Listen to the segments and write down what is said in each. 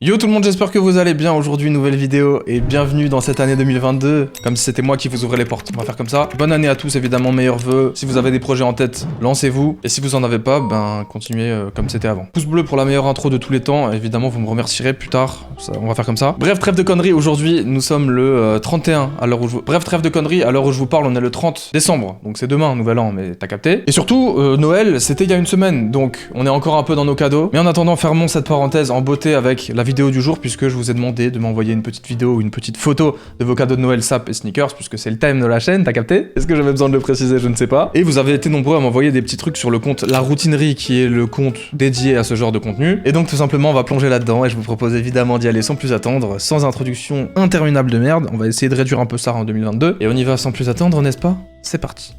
Yo tout le monde, j'espère que vous allez bien. Aujourd'hui, nouvelle vidéo et bienvenue dans cette année 2022. Comme si c'était moi qui vous ouvrais les portes. On va faire comme ça. Bonne année à tous, évidemment, meilleurs vœux. Si vous avez des projets en tête, lancez-vous. Et si vous en avez pas, ben continuez comme c'était avant. Pouce bleu pour la meilleure intro de tous les temps. Évidemment, vous me remercierez plus tard. On va faire comme ça. Bref, trêve de conneries. Aujourd'hui, nous sommes le 31 à l'heure où je vous... Bref, trêve de conneries. À l'heure où je vous parle, on est le 30 décembre. Donc c'est demain, nouvel an, mais t'as capté. Et surtout, Noël, c'était il y a une semaine. Donc on est encore un peu dans nos cadeaux. Mais en attendant, fermons cette parenthèse en beauté avec la vidéo du jour, puisque je vous ai demandé de m'envoyer une petite vidéo ou une petite photo de vos cadeaux de Noël, sap et sneakers, puisque c'est le thème de la chaîne, t'as capté? Est-ce que j'avais besoin de le préciser? Je ne sais pas. Et vous avez été nombreux à m'envoyer des petits trucs sur le compte La Routinerie, qui est le compte dédié à ce genre de contenu. Et donc tout simplement, on va plonger là-dedans, et je vous propose évidemment d'y aller sans plus attendre, sans introduction interminable de merde. On va essayer de réduire un peu ça en 2022. Et on y va sans plus attendre, n'est-ce pas? C'est parti.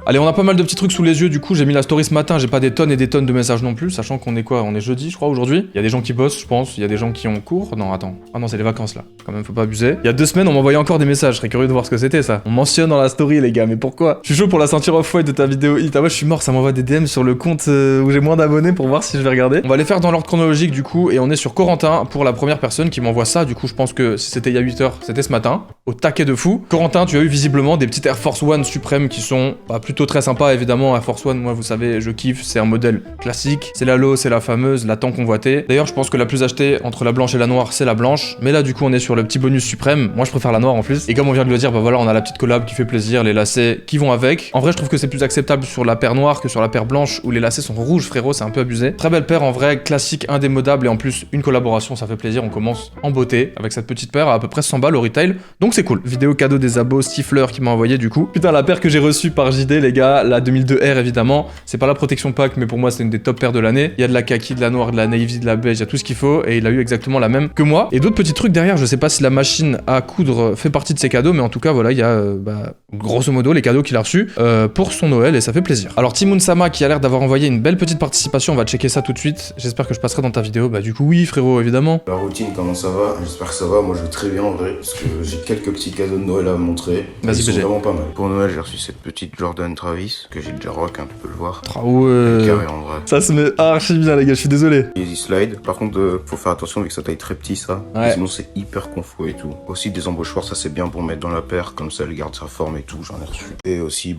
Allez, on a pas mal de petits trucs sous les yeux, du coup j'ai mis la story ce matin, j'ai pas des tonnes et des tonnes de messages non plus, sachant qu'on est quoi? On est jeudi je crois aujourd'hui. Il y a des gens qui bossent je pense, il y a des gens qui ont cours. Non attends, ah non c'est les vacances là, quand même faut pas abuser. Il y a 2 semaines on m'envoyait encore des messages, je serais curieux de voir ce que c'était ça. On mentionne dans la story les gars, mais pourquoi? Je suis chaud pour la ceinture off-white de ta vidéo hit. Ah ouais je suis mort, ça m'envoie des DM sur le compte où j'ai moins d'abonnés pour voir si je vais regarder. On va les faire dans l'ordre chronologique du coup, et on est sur Corentin pour la première personne qui m'envoie ça. Du coup je pense que si c'était il y a 8 heures, c'était ce matin, au taquet de fou. Corentin, tu as eu visiblement des petites Air Force One suprêmes qui sont plutôt très sympas évidemment. Air Force One, moi vous savez, je kiffe, c'est un modèle classique, c'est la low, c'est la fameuse, la tant convoitée. D'ailleurs je pense que la plus achetée entre la blanche et la noire, c'est la blanche, mais là du coup on est sur le petit bonus suprême, moi je préfère la noire en plus, et comme on vient de le dire, bah voilà, on a la petite collab qui fait plaisir, les lacets qui vont avec. En vrai je trouve que c'est plus acceptable sur la paire noire que sur la paire blanche, où les lacets sont rouges frérot, c'est un peu abusé. Très belle paire en vrai, classique, indémodable, et en plus une collaboration, ça fait plaisir, on commence en beauté, avec cette petite paire à peu près 100 balles au retail, donc c'est cool. Vidéo cadeau des abos, Stifler qui m'a envoyé du coup. Putain la paire que j'ai reçue par JD les gars, la 2002R évidemment. C'est pas la protection pack, mais pour moi c'est une des top paires de l'année. Il y a de la kaki, de la noire, de la navy, de la beige, il y a tout ce qu'il faut, et il a eu exactement la même que moi. Et d'autres petits trucs derrière, je sais pas si la machine à coudre fait partie de ses cadeaux, mais en tout cas voilà, il y a grosso modo les cadeaux qu'il a reçus pour son Noël, et ça fait plaisir. Alors Timoun Sama qui a l'air d'avoir envoyé une belle petite participation, on va checker ça tout de suite. J'espère que je passerai dans ta vidéo. Bah du coup oui frérot évidemment. La routine, comment ça va? J'espère que ça va, moi je vais très bien en vrai, parce que j'ai quelques petits cadeaux de Noël à montrer. Vas-y ils sont BG. vraiment pas mal. Pour Noël j'ai reçu cette petite Jordan Travis, que j'ai déjà rock, hein, tu peux le voir. Ouais. Carré en vrai. Ça se met archi bien les gars, je suis désolé. Easy slide. Par contre, faut faire attention avec sa taille très petit ça. Ouais. Sinon c'est hyper confort et tout. Aussi des embauchoirs, ça c'est bien pour mettre dans la paire, comme ça elle garde sa forme et tout, j'en ai reçu. Et aussi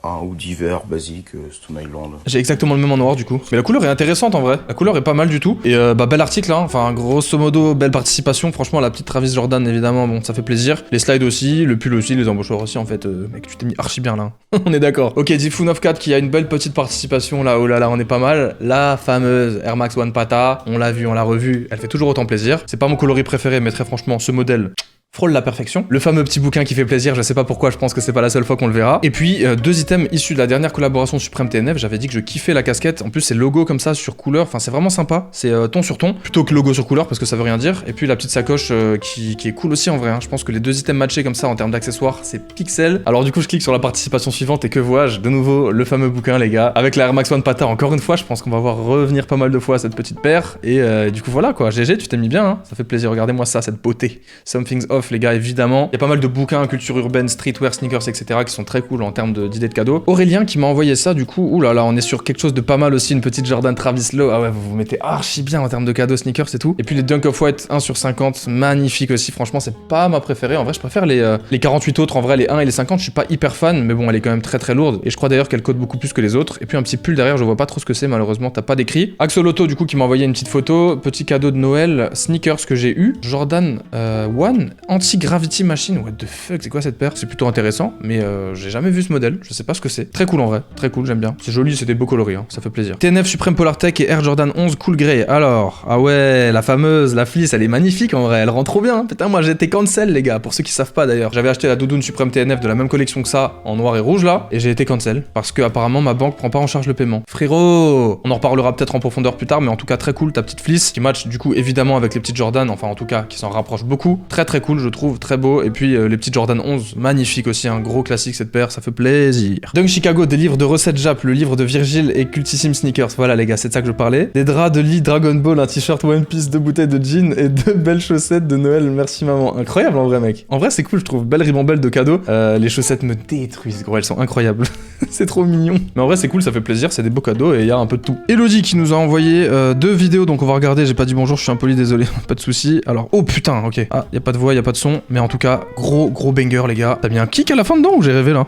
un hoodie d'hiver basique, Stone Island. J'ai exactement le même en noir du coup. Mais la couleur est intéressante en vrai. La couleur est pas mal du tout. Et bel article hein. Enfin grosso modo belle participation. Franchement la petite Travis Jordan évidemment bon ça fait plaisir. Les slides aussi, le pull aussi, les embauchoirs aussi en fait. Mec tu t'es mis archi bien là. On est d'accord. Ok Diffou94 qui a une belle petite participation là. Oh là là on est pas mal. La fameuse Air Max One Pata. On l'a vu, on l'a revu. Elle fait toujours autant plaisir. C'est pas mon coloris préféré mais très franchement ce modèle frôle la perfection. Le fameux petit bouquin qui fait plaisir, je sais pas pourquoi, je pense que c'est pas la seule fois qu'on le verra. Et puis, 2 items issus de la dernière collaboration Supreme TNF, j'avais dit que je kiffais la casquette. En plus, c'est logo comme ça sur couleur, enfin c'est vraiment sympa. C'est ton sur ton, plutôt que logo sur couleur parce que ça veut rien dire. Et puis la petite sacoche qui est cool aussi en vrai. Hein. Je pense que les 2 items matchés comme ça en termes d'accessoires, c'est pixel. Alors du coup, je clique sur la participation suivante et que vois-je? De nouveau, le fameux bouquin les gars. Avec la Air Max One Pata, encore une fois, je pense qu'on va voir revenir pas mal de fois cette petite paire. Et du coup voilà quoi, GG, tu t'es mis bien, hein. Ça fait plaisir, regardez-moi ça, cette beauté. Something's off les gars, évidemment. Il y a pas mal de bouquins, culture urbaine, streetwear, sneakers, etc. qui sont très cool en termes d'idées de cadeaux. Aurélien qui m'a envoyé ça, du coup, oulala, on est sur quelque chose de pas mal aussi, une petite Jordan Travis Low. Ah ouais, vous vous mettez archi bien en termes de cadeaux, sneakers et tout. Et puis les Dunk Off-White 1 sur 50, magnifique aussi, franchement, c'est pas ma préférée. En vrai, je préfère les 48 autres, en vrai, les 1 et les 50, je suis pas hyper fan, mais bon, elle est quand même très très lourde. Et je crois d'ailleurs qu'elle code beaucoup plus que les autres. Et puis un petit pull derrière, je vois pas trop ce que c'est, malheureusement, t'as pas d'écrit. Axolotto, du coup, qui m'a envoyé une petite photo, petit cadeau de Noël, sneakers que j'ai eu, Jordan One, Anti-Gravity Machine, what the fuck, c'est quoi cette paire? C'est plutôt intéressant, mais j'ai jamais vu ce modèle, je sais pas ce que c'est. Très cool en vrai, très cool, j'aime bien. C'est joli, c'est des beaux coloris, hein, ça fait plaisir. TNF Supreme Polar Tech et Air Jordan 11 Cool Grey. Alors, ah ouais, la fameuse, la fleece, elle est magnifique en vrai, elle rend trop bien. Hein. Putain, moi j'ai été cancel les gars, pour ceux qui savent pas d'ailleurs. J'avais acheté la doudoune Supreme TNF de la même collection que ça, en noir et rouge là, et j'ai été cancel, parce que apparemment ma banque prend pas en charge le paiement. Frérot, on en reparlera peut-être en profondeur plus tard, mais en tout cas très cool, ta petite fleece, qui match du coup évidemment avec les petites Jordan, enfin en tout cas qui s'en rapproche beaucoup. Très très cool, je trouve, très beau, et puis les petites Jordan 11, magnifique. magnifique aussi, un gros classique cette paire, ça fait plaisir. Dunk Chicago, des livres de recettes Jap, le livre de Virgile et Cultissime Sneakers, voilà les gars, c'est de ça que je parlais. Des draps de lit Dragon Ball, un t-shirt One Piece, 2 bouteilles de gin et 2 belles chaussettes de Noël, merci maman. Incroyable en vrai mec. En vrai c'est cool je trouve, belle ribambelle de cadeaux. Les chaussettes me détruisent gros, elles sont incroyables. C'est trop mignon. Mais en vrai, c'est cool, ça fait plaisir, c'est des beaux cadeaux et il y a un peu de tout. Elodie qui nous a envoyé 2 vidéos, donc on va regarder. J'ai pas dit bonjour, je suis impoli, désolé, pas de soucis. Alors, oh putain, ok. Ah, y a pas de voix, y a pas de son, mais en tout cas, gros banger, les gars. T'as mis un kick à la fin dedans ou j'ai rêvé là?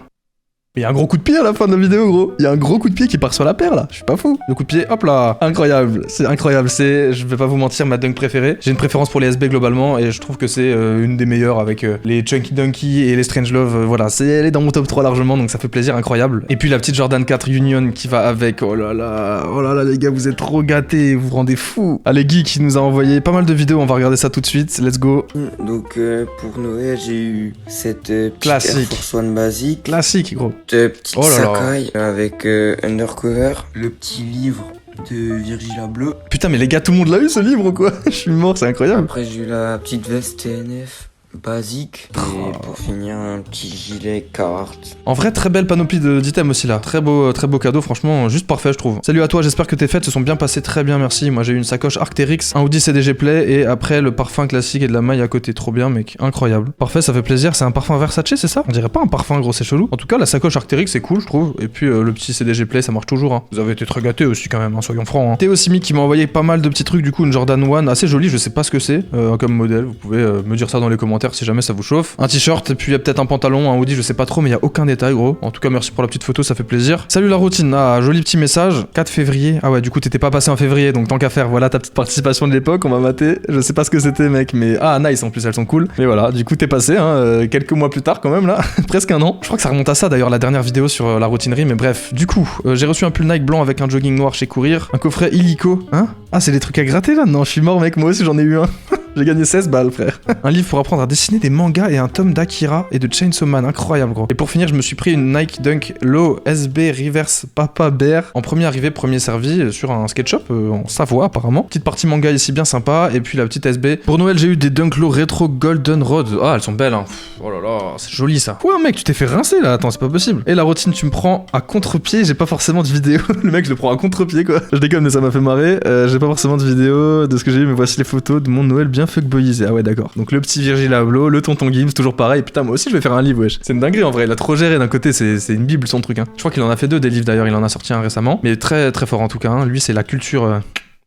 Mais y a un gros coup de pied à la fin de la vidéo, gros. Y a un gros coup de pied qui part sur la paire, là. Je suis pas fou. Le coup de pied, hop là. Incroyable. C'est incroyable. C'est, je vais pas vous mentir, ma dunk préférée. J'ai une préférence pour les SB globalement et je trouve que c'est une des meilleures avec les Chunky Dunky et les Strange Love. Voilà, elle est dans mon top 3 largement, donc ça fait plaisir, incroyable. Et puis la petite Jordan 4 Union qui va avec. Oh là là, les gars, vous êtes trop gâtés. Vous vous rendez fous. Allez, Guy qui nous a envoyé pas mal de vidéos. On va regarder ça tout de suite. Let's go. Donc, pour Noël, j'ai eu cette petite Classique. Air Force One basique. Classique, gros. Petite Oh là là. Sakai avec Undercover, le petit livre de Virgil Abloh. Putain, mais les gars, tout le monde l'a eu ce livre ou quoi? Je suis mort, c'est incroyable. Après j'ai eu la petite veste TNF basique et pour finir un petit gilet Carhartt. En vrai, très belle panoplie d'items aussi là. Très beau cadeau, franchement, juste parfait, je trouve. Salut à toi, j'espère que tes fêtes se sont bien passées très bien, merci. Moi, j'ai eu une sacoche Arc'teryx, un hoodie CDG Play et après le parfum classique et de la maille à côté. Trop bien, mec, incroyable. Parfait, ça fait plaisir. C'est un parfum Versace, c'est ça? On dirait pas un parfum, gros, c'est chelou. En tout cas, la sacoche Arc'teryx, c'est cool, je trouve. Et puis le petit CDG Play, ça marche toujours. Hein. Vous avez été très gâtés aussi quand même, hein, soyons francs. Hein. Théo Simi qui m'a envoyé pas mal de petits trucs, du coup, une Jordan 1 assez jolie. Je sais pas ce que c'est comme modèle. Vous pouvez me dire ça dans les commentaires si jamais ça vous chauffe. Un t-shirt, et puis il y a peut-être un pantalon, un hoodie, je sais pas trop, mais il y a aucun détail, gros. En tout cas, merci pour la petite photo, ça fait plaisir. Salut la routine, ah, joli petit message. 4 février. Ah ouais, du coup, t'étais pas passé en février, donc tant qu'à faire, voilà ta petite participation de l'époque, on va mater. Je sais pas ce que c'était, mec, mais ah, nice, en plus, elles sont cool. Mais voilà, du coup, t'es passé, hein, quelques mois plus tard, quand même, là. Presque un an. Je crois que ça remonte à ça, d'ailleurs, la dernière vidéo sur la routinerie, mais bref. Du coup, j'ai reçu un pull Nike blanc avec un jogging noir chez Courir, un coffret illico, hein. Ah, c'est des trucs à gratter là? Non, je suis mort, mec, moi aussi j'en ai eu un. J'ai gagné 16 balles, frère. Un livre pour apprendre à dessiner des mangas et un tome d'Akira et de Chainsaw Man. Incroyable, gros. Et pour finir, je me suis pris une Nike Dunk Low SB Reverse Papa Bear en premier arrivé, premier servi sur un skate shop en Savoie, apparemment. Petite partie manga ici, bien sympa. Et puis la petite SB. Pour Noël, j'ai eu des Dunk Low Retro Golden Road. Ah, elles sont belles, hein. Oh là là, c'est joli ça. Ouais, mec, tu t'es fait rincer là. Attends, c'est pas possible. Et la routine, tu me prends à contre-pied. J'ai pas forcément de vidéo. Le mec, je le prends à contre-pied, quoi. Je déconne, mais ça m'a fait marrer. J'ai pas forcément de vidéo de ce que j'ai eu, mais voici les photos de mon Noël bien fuckboyisé. Ah ouais, d'accord. Donc le petit Virgil Abloh, le tonton Gims, toujours pareil. Putain, moi aussi je vais faire un livre, wesh. C'est une dinguerie en vrai. Il a trop géré d'un côté, c'est une bible son truc. Hein. Je crois qu'il en a fait 2 des livres d'ailleurs. Il en a sorti un récemment, mais très très fort en tout cas. Hein. Lui, c'est la culture.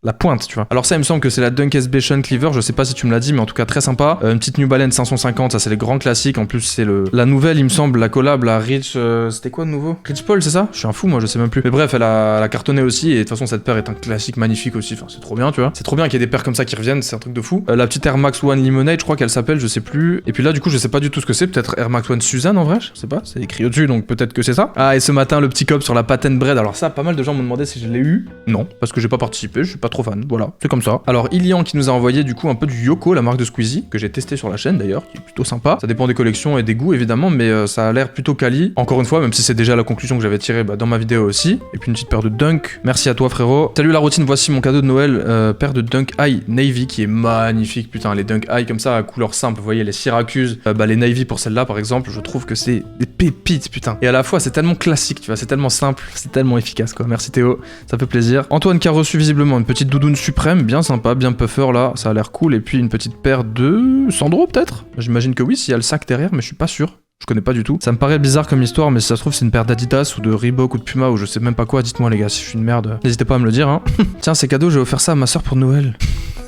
La pointe, tu vois. Alors ça, il me semble que c'est la Dunk SB Sean Cleaver, je sais pas si tu me l'as dit, mais en tout cas très sympa. Une petite New Balance 550, ça c'est les grands classiques. En plus, c'est la nouvelle, il me semble, la collab, la Rich... c'était quoi de nouveau? Rich Paul, c'est ça? Je suis un fou, moi, je sais même plus. Mais bref, elle a cartonné aussi, et de toute façon, cette paire est un classique magnifique aussi. Enfin, c'est trop bien, tu vois. C'est trop bien qu'il y ait des paires comme ça qui reviennent, c'est un truc de fou. La petite Air Max One Lemonade, je crois qu'elle s'appelle, je sais plus. Et puis là, du coup, je sais pas du tout ce que c'est. Peut-être Air Max One Suzanne, en vrai, je sais pas. C'est écrit au-dessus, donc peut-être que c'est ça. Ah, et ce matin, le petit cop sur la Patent Bread. Alors ça, pas mal de gens m'ont demandé si je l'ai eu. Non, parce que j'ai pas participé, je suis pas trop fan. Voilà, c'est comme ça. Alors Ilian qui nous a envoyé du coup un peu du Yoko, la marque de Squeezie, que j'ai testé sur la chaîne d'ailleurs, qui est plutôt sympa. Ça dépend des collections et des goûts évidemment, mais ça a l'air plutôt quali. Encore une fois, même si c'est déjà la conclusion que j'avais tirée dans ma vidéo aussi. Et puis une petite paire de Dunk. Merci à toi frérot. Salut la routine, voici mon cadeau de Noël, paire de Dunk High Navy qui est magnifique. Putain, les Dunk High comme ça à couleur simple, vous voyez les Syracuse, les Navy pour celle-là par exemple, je trouve que c'est des pépites putain. Et à la fois c'est tellement classique, tu vois, c'est tellement simple, c'est tellement efficace quoi. Merci Théo, ça fait plaisir. Antoine qui a reçu visiblement une petite doudoune suprême, bien sympa, bien puffer là, ça a l'air cool. Et puis une petite paire de Sandro peut-être. J'imagine que oui, s'il y a le sac derrière, mais je suis pas sûr. Je connais pas du tout. Ça me paraît bizarre comme histoire, mais si ça se trouve c'est une paire d'Adidas ou de Reebok ou de Puma ou je sais même pas quoi. Dites-moi les gars, si je suis une merde, n'hésitez pas à me le dire. Hein. Tiens, c'est cadeau, j'ai offert ça à ma soeur pour Noël.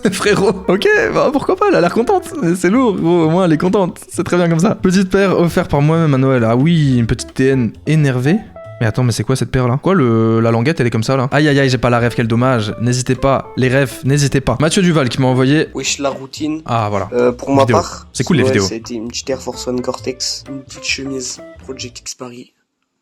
Frérot, ok, bah pourquoi pas, elle a l'air contente. C'est lourd, gros, au moins elle est contente. C'est très bien comme ça. Petite paire offerte par moi-même à Noël. Ah oui, une petite TN énervée. Mais attends, mais c'est quoi cette paire là? Quoi, la languette elle est comme ça là? Aïe aïe aïe, j'ai pas la rêve, quel dommage. N'hésitez pas, les rêves, n'hésitez pas. Mathieu Duval qui m'a envoyé. Wesh la routine. Ah voilà. Pour ma part, c'est cool les vidéos. C'était une petite Air Force One Gore-Tex, une petite chemise Project X Paris.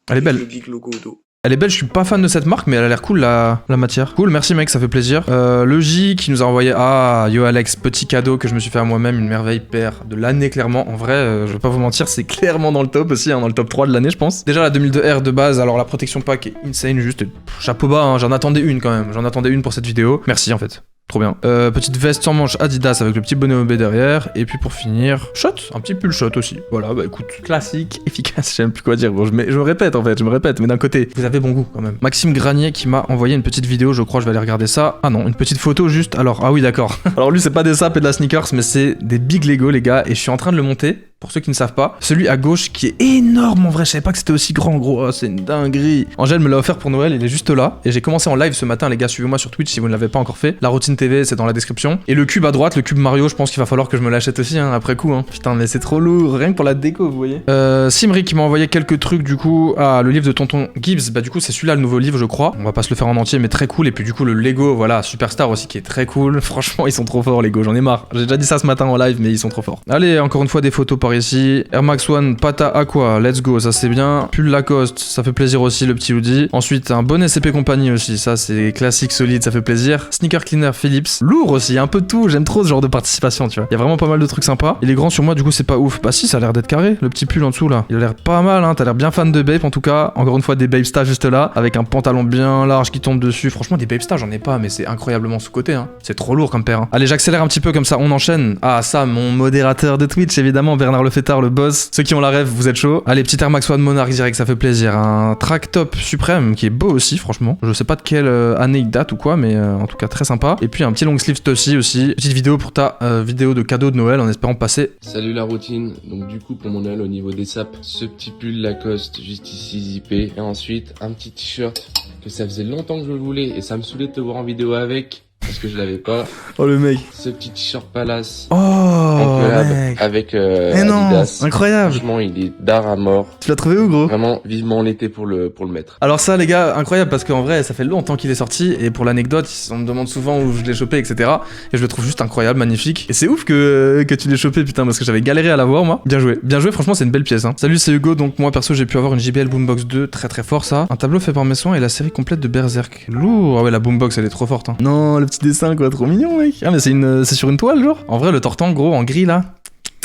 Elle est belle. Le big logo au dos. Elle est belle, je suis pas fan de cette marque, mais elle a l'air cool la matière. Cool, merci mec, ça fait plaisir. Le J qui nous a envoyé, yo Alex, petit cadeau que je me suis fait à moi-même, une merveille paire de l'année clairement. En vrai, je vais pas vous mentir, c'est clairement dans le top aussi, hein, dans le top 3 de l'année je pense. Déjà la 2002R de base, alors la protection pack est insane, juste chapeau bas, hein, j'en attendais une quand même, j'en attendais une pour cette vidéo. Merci en fait. Trop bien. Petite veste sans manche Adidas avec le petit bonnet OB derrière. Et puis pour finir, shot, un petit pull shot aussi. Voilà, bah écoute, classique, efficace, je sais même plus quoi dire. Bon, je me répète en fait, mais d'un côté, vous avez bon goût quand même. Maxime Granier qui m'a envoyé une petite vidéo, je crois, je vais aller regarder ça. Ah non, une petite photo juste. Alors, ah oui, d'accord. Alors lui, c'est pas des sapes et de la sneakers, mais c'est des big Lego, les gars, et je suis en train de le monter. pour ceux qui ne savent pas. Celui à gauche qui est énorme en vrai, je savais pas que c'était aussi grand gros, oh, c'est une dinguerie. Angèle me l'a offert pour Noël, il est juste là. Et j'ai commencé en live ce matin les gars, suivez-moi sur Twitch si vous ne l'avez pas encore fait. La routine TV c'est dans la description. Et le cube à droite, le cube Mario, je pense qu'il va falloir que je me l'achète aussi hein, après coup. Hein. Putain mais c'est trop lourd, rien que pour la déco vous voyez. Simri qui m'a envoyé quelques trucs du coup. Ah le livre de Tonton Gibbs, bah du coup c'est celui-là le nouveau livre je crois. On va pas se le faire en entier mais très cool. Et puis du coup le Lego, voilà, Superstar aussi qui est très cool. Franchement ils sont trop forts Lego, j'en ai marre. J'ai déjà dit ça ce matin en live mais ils sont trop forts. Allez encore une fois des photos par ici. Air Max One, Pata Aqua, let's go, ça c'est bien. Pull Lacoste, ça fait plaisir aussi le petit hoodie. Ensuite un bonnet CP Compagnie aussi, ça c'est classique solide, ça fait plaisir. Sneaker Cleaner Philips, lourd aussi, un peu de tout, j'aime trop ce genre de participation tu vois. Il y a vraiment pas mal de trucs sympas. Il est grand sur moi du coup c'est pas ouf. Bah si ça a l'air d'être carré, le petit pull en dessous là. Il a l'air pas mal hein, t'as l'air bien fan de Bape en tout cas. Encore une fois des Bape Stas juste là, avec un pantalon bien large qui tombe dessus. Franchement des Bape Stas j'en ai pas mais c'est incroyablement sous-côté hein. C'est trop lourd comme paire hein. Allez j'accélère un petit peu comme ça on enchaîne. Ah ça mon modérateur de Twitch évidemment, Bernard Lefettard le boss. Ceux qui ont la rêve vous êtes chaud. Allez petit Air Max One Monarch direct ça fait plaisir. Un track top suprême qui est beau aussi franchement. Je sais pas de quelle année il date ou quoi mais en tout cas très sympa. Et puis un petit long sleeve Stussy aussi. Petite vidéo pour ta vidéo de cadeau de Noël en espérant passer. Salut la routine, donc du coup pour mon Noël au niveau des sapes, ce petit pull Lacoste juste ici zippé et ensuite un petit t-shirt que ça faisait longtemps que je le voulais et ça me saoulait de te voir en vidéo avec parce que je l'avais pas. Oh le mec. Ce petit t-shirt Palace Oh mec. avec non, Adidas. incroyable. Franchement il est d'art à mort. Tu l'as trouvé où gros? Vraiment vivement l'été pour le mettre. Alors ça les gars, incroyable parce qu'en vrai ça fait longtemps qu'il est sorti et pour l'anecdote on me demande souvent où je l'ai chopé etc. Et je le trouve juste incroyable, magnifique. Et c'est ouf que tu l'aies chopé putain parce que j'avais galéré à l'avoir moi. Bien joué, franchement c'est une belle pièce hein. Salut c'est Hugo, donc moi perso j'ai pu avoir une JBL Boombox 2, très très fort ça. Un tableau fait par mes soins et la série complète de Berserk. Lourd, ah ouais la Boombox elle est trop forte hein. Non le petit dessin quoi, trop mignon mec. Ah mais c'est sur une toile genre. En vrai le tortan gros en gris là.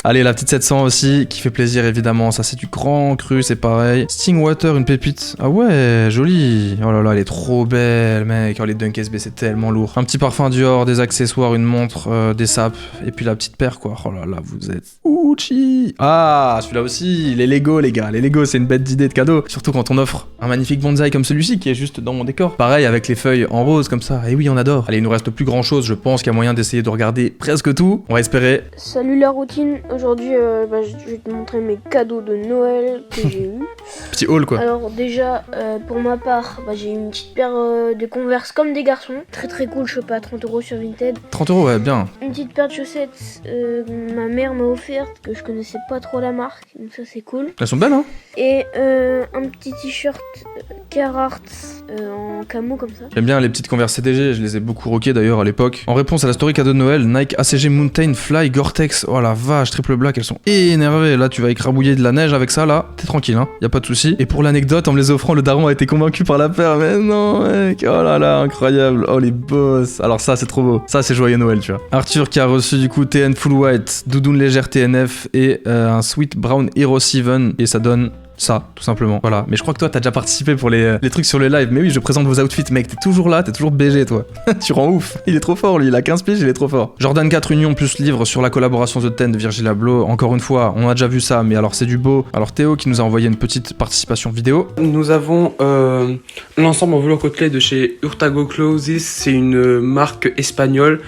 Allez, la petite 700 aussi, qui fait plaisir évidemment, ça c'est du grand cru, c'est pareil. Stingwater, une pépite, ah ouais, jolie. Oh là là, elle est trop belle mec, oh les Dunk SB c'est tellement lourd. Un petit parfum Dior, des accessoires, une montre, des sapes, et puis la petite paire quoi, oh là là, vous êtes Uchi. Ah, celui-là aussi, les Lego les gars, les Lego c'est une bête d'idée de cadeau. Surtout quand on offre un magnifique bonsaï comme celui-ci qui est juste dans mon décor. Pareil avec les feuilles en rose comme ça, et oui on adore. Allez, il nous reste plus grand chose, je pense qu'il y a moyen d'essayer de regarder presque tout. On va espérer. Salut la routine, aujourd'hui je vais te montrer mes cadeaux de Noël que j'ai eu. Petit haul quoi. Alors déjà pour ma part j'ai eu une petite paire de Converse comme des garçons. Très très cool, je sais pas, 30 € sur Vinted. 30 € ouais bien. Une petite paire de chaussettes ma mère m'a offerte, que je connaissais pas trop la marque, donc ça c'est cool. Elles sont belles hein. Et un petit t-shirt Carhartt en camo comme ça. J'aime bien les petites Converse CDG, je les ai beaucoup rockées d'ailleurs à l'époque. En réponse à la story cadeau de Noël, Nike ACG Mountain Fly Gore-Tex. Oh la vache, triple black, elles sont énervées. Là tu vas écrabouiller de la neige avec ça là, t'es tranquille hein, y a pas de souci. Et pour l'anecdote, en me les offrant, le daron a été convaincu par la paire. Mais non mec, oh là là, incroyable. Oh les boss. Alors ça c'est trop beau, ça c'est joyeux Noël tu vois. Arthur qui a reçu du coup TN Full White, doudoune légère TNF et un Sweet Brown Hero 7 et ça donne ça, tout simplement. Voilà. Mais je crois que toi, t'as déjà participé pour les trucs sur le live. Mais oui, je présente vos outfits, mec. T'es toujours là, t'es toujours BG, toi. Tu rends ouf. Il est trop fort, lui. Il a 15 piges, il est trop fort. Jordan 4 Union plus livre sur la collaboration The Ten de Virgil Abloh. Encore une fois, on a déjà vu ça, mais alors c'est du beau. Alors Théo qui nous a envoyé une petite participation vidéo. Nous avons l'ensemble en velours côtelé de chez Hurtado Clothes. C'est une marque espagnole.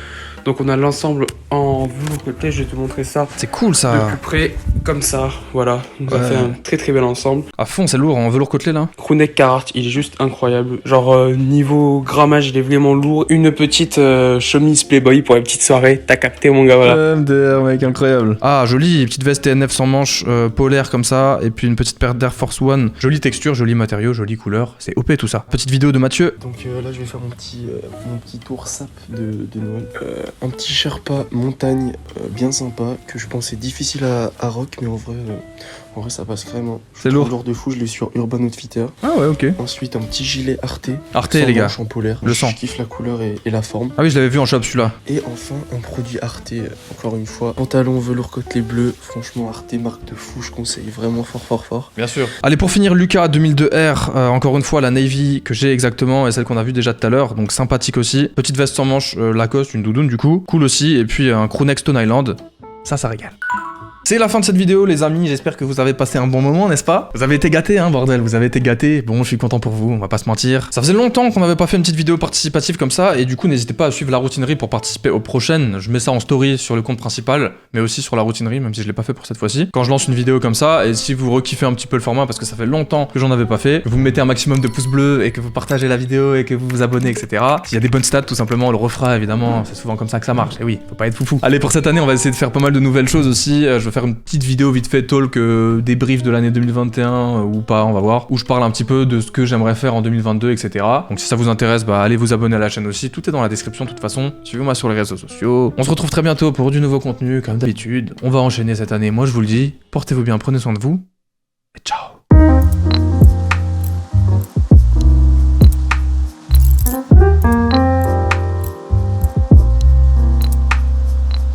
Donc on a l'ensemble en velours côtelé, je vais te montrer ça C'est cool de ça. plus près, comme ça, voilà. On a fait un très très bel ensemble. À fond, c'est lourd en velours côtelé là. Crewneck Carhartt, il est juste incroyable. Genre niveau grammage, il est vraiment lourd. Une petite chemise Playboy pour les petites soirées. T'as capté mon gars, voilà. MDR mec, incroyable. Ah, joli, petite veste TNF sans manches, polaire comme ça, et puis une petite paire d'Air Force One. Jolie texture, joli matériau, jolie couleur. C'est OP tout ça. Petite vidéo de Mathieu. Donc là je vais faire mon petit tour sap de Noël. Un petit Sherpa montagne bien sympa que je pensais difficile à rock mais en vrai ça passe vraiment. C'est lourd. Lourd de fou, je l'ai sur Urban Outfitter. Ah ouais ok. Ensuite un petit gilet Arte. Arte sans les gars. manches en polaire. Le sang. Je kiffe la couleur et la forme. Ah oui je l'avais vu en shop celui-là. Et enfin un produit Arte, encore une fois. Pantalon velours côtelé bleu. Franchement Arte marque de fou, je conseille vraiment fort. Bien sûr. Allez pour finir Lucas 2002R, encore une fois la Navy que j'ai exactement et celle qu'on a vue déjà tout à l'heure, donc sympathique aussi. Petite veste sans manches Lacoste, une doudoune du coup, cool aussi, et puis un crewneck Stone Island, ça régale. C'est la fin de cette vidéo les amis, j'espère que vous avez passé un bon moment, n'est-ce pas? Vous avez été gâtés hein bordel, vous avez été gâtés. Bon, je suis content pour vous, on va pas se mentir. Ça faisait longtemps qu'on n'avait pas fait une petite vidéo participative comme ça, et du coup n'hésitez pas à suivre la routinerie pour participer aux prochaines. Je mets ça en story sur le compte principal, mais aussi sur la routinerie, même si je l'ai pas fait pour cette fois-ci. Quand je lance une vidéo comme ça, et si vous rekiffez un petit peu le format, parce que ça fait longtemps que j'en avais pas fait, vous me mettez un maximum de pouces bleus, et que vous partagez la vidéo, et que vous vous abonnez, etc. S'il y a des bonnes stats, tout simplement, on le refera évidemment, c'est souvent comme ça que ça marche, et oui, faut pas être foufou. Allez, pour cette année, on va essayer de faire pas mal de nouvelles choses aussi, je vais faire une petite vidéo vite fait talk débrief de l'année 2021 ou pas, on va voir, où je parle un petit peu de ce que j'aimerais faire en 2022, etc. Donc si ça vous intéresse, bah allez vous abonner à la chaîne aussi, tout est dans la description de toute façon. Suivez-moi sur les réseaux sociaux. On se retrouve très bientôt pour du nouveau contenu, comme d'habitude. On va enchaîner cette année, moi je vous le dis, portez-vous bien, prenez soin de vous, et ciao.